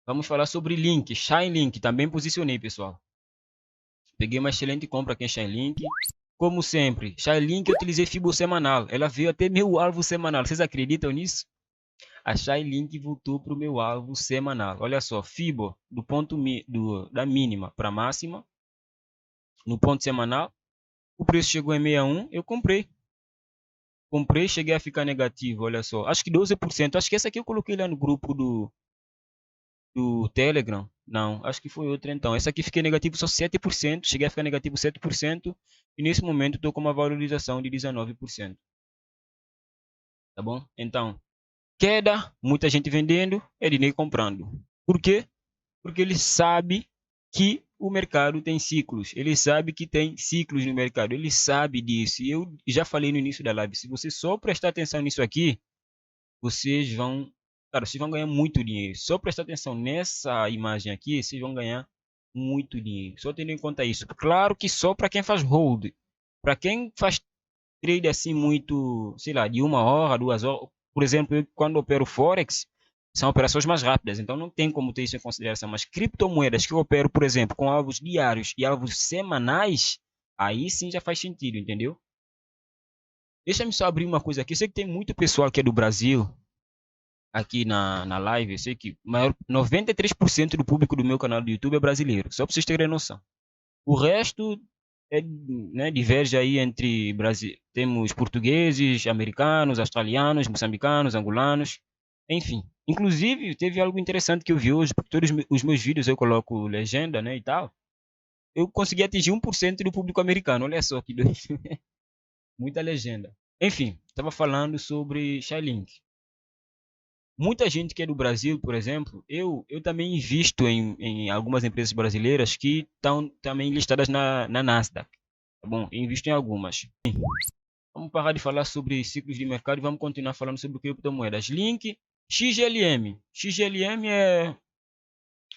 Vamos falar sobre Link, Chainlink, também posicionei, pessoal. Peguei uma excelente compra aqui em Chainlink. Como sempre, Chainlink eu utilizei Fibo semanal. Ela veio até meu alvo semanal. Vocês acreditam nisso? A Chainlink voltou para o meu alvo semanal. Olha só, Fibo da mínima para a máxima, no ponto semanal. O preço chegou em 61, eu comprei. Comprei, cheguei a ficar negativo, olha só. Acho que 12%. Acho que essa aqui eu coloquei lá no grupo do Telegram. Não, acho que foi outra então. Essa aqui fiquei negativo só 7%. Cheguei a ficar negativo 7%. E nesse momento estou com uma valorização de 19%. Tá bom? Então, queda, muita gente vendendo, Ednei comprando. Por quê? Porque ele sabe que o mercado tem ciclos. Ele sabe que tem ciclos no mercado. Ele sabe disso. E eu já falei no início da live. Se você só prestar atenção nisso aqui, vocês vão, cara, vocês vão ganhar muito dinheiro. Só prestar atenção nessa imagem aqui, vocês vão ganhar muito dinheiro. Só tendo em conta isso. Claro que só para quem faz hold. Para quem faz trade assim muito, sei lá, de 1 hora, 2 horas. Por exemplo, eu, quando opero Forex, são operações mais rápidas, então não tem como ter isso em consideração. Mas criptomoedas que eu opero, por exemplo, com alvos diários e alvos semanais, aí sim já faz sentido, entendeu? Deixa eu só abrir uma coisa aqui. Eu sei que tem muito pessoal que é do Brasil aqui na live. Eu sei que 93% do público do meu canal do YouTube é brasileiro, só para vocês terem noção. O resto é, né, diverge aí entre Brasil. Temos portugueses, americanos, australianos, moçambicanos, angolanos, enfim. Inclusive, teve algo interessante que eu vi hoje, porque todos os meus vídeos eu coloco legenda, né, e tal. Eu consegui atingir 1% do público americano. Olha só que doido. Muita legenda. Enfim, estava falando sobre Shylink. Muita gente que é do Brasil, por exemplo, eu também invisto em algumas empresas brasileiras que estão também listadas na Nasdaq. Tá bom? Eu invisto em algumas. Vamos parar de falar sobre ciclos de mercado e vamos continuar falando sobre criptomoedas. Link, XLM. XLM é.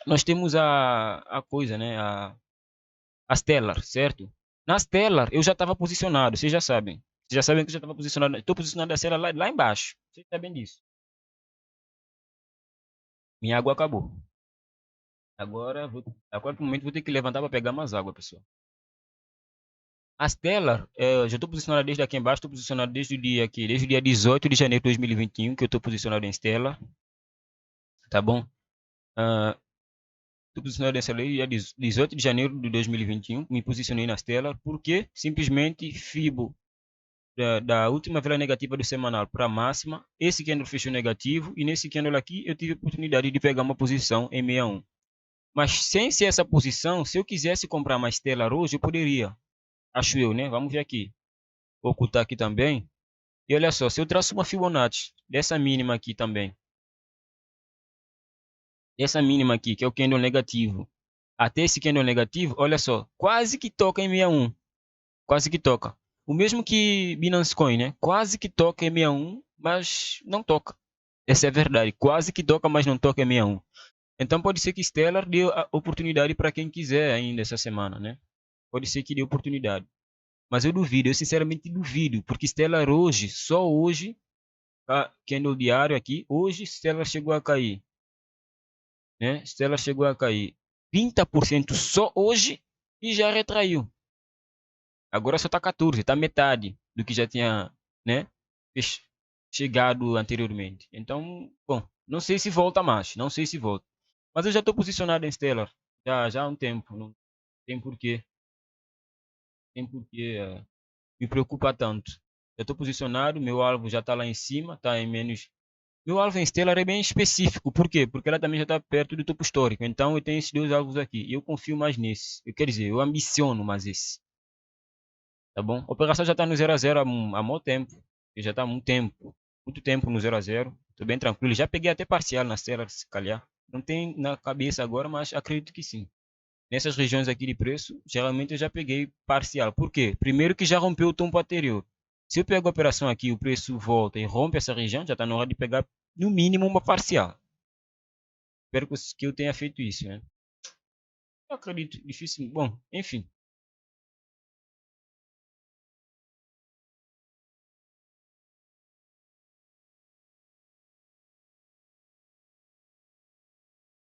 Nós temos a coisa, né? A Stellar, certo? Na Stellar eu já estava posicionado, vocês já sabem. Vocês já sabem que eu já estava posicionado. Estou posicionado na Stellar lá embaixo. Vocês sabem disso. Minha água acabou. Agora pro momento vou ter que levantar para pegar mais água, pessoal. A Stellar, já estou posicionado desde aqui embaixo, estou posicionado desde o dia 18 de janeiro de 2021, que eu estou posicionado em Stellar, tá bom? Estou posicionado em Stellar dia 18 de janeiro de 2021, me posicionei na Stellar, porque simplesmente Fibo da última vela negativa do semanal para a máxima, esse candle fechou negativo, e nesse candle aqui eu tive a oportunidade de pegar uma posição em 61. Mas sem ser essa posição, se eu quisesse comprar mais Stellar hoje, eu poderia. Acho eu, né? Vamos ver aqui. Vou ocultar aqui também. E olha só, se eu traço uma Fibonacci dessa mínima aqui também, dessa mínima aqui, que é o candle negativo, até esse candle negativo, olha só, quase que toca em 61. Quase que toca. O mesmo que Binance Coin, né? Quase que toca em 61, mas não toca. Essa é a verdade. Quase que toca, mas não toca em 61. Então pode ser que Stellar dê a oportunidade para quem quiser ainda essa semana, né? Pode ser que dê oportunidade. Mas eu duvido, eu sinceramente duvido, porque Stellar hoje, só hoje, candle diário aqui, hoje Stellar chegou a cair, né? Stellar chegou a cair 30% só hoje e já retraiu. Agora só está 14, está metade do que já tinha, né, chegado anteriormente. Então, bom, não sei se volta mais, não sei se volta. Mas eu já estou posicionado em Stellar já há um tempo, não tem porquê, me preocupa tanto. Já estou posicionado, meu alvo já está lá em cima, está em menos. Meu alvo em Stellar é bem específico, por quê? Porque ela também já está perto do topo histórico. Então eu tenho esses dois alvos aqui e eu confio mais nesse. Eu quero dizer, eu ambiciono mais esse. Tá bom? A operação já está no 0 a 0 há muito tempo. Já está há muito tempo no 0 a 0. Estou bem tranquilo. Já peguei até parcial na Stellar, se calhar. Não tem na cabeça agora, mas acredito que sim. Nessas regiões aqui de preço, geralmente eu já peguei parcial. Por quê? Primeiro que já rompeu o tombo anterior. Se eu pego a operação aqui, o preço volta e rompe essa região, já está na hora de pegar no mínimo uma parcial. Espero que eu tenha feito isso, né? Eu acredito, difícil. Bom, enfim.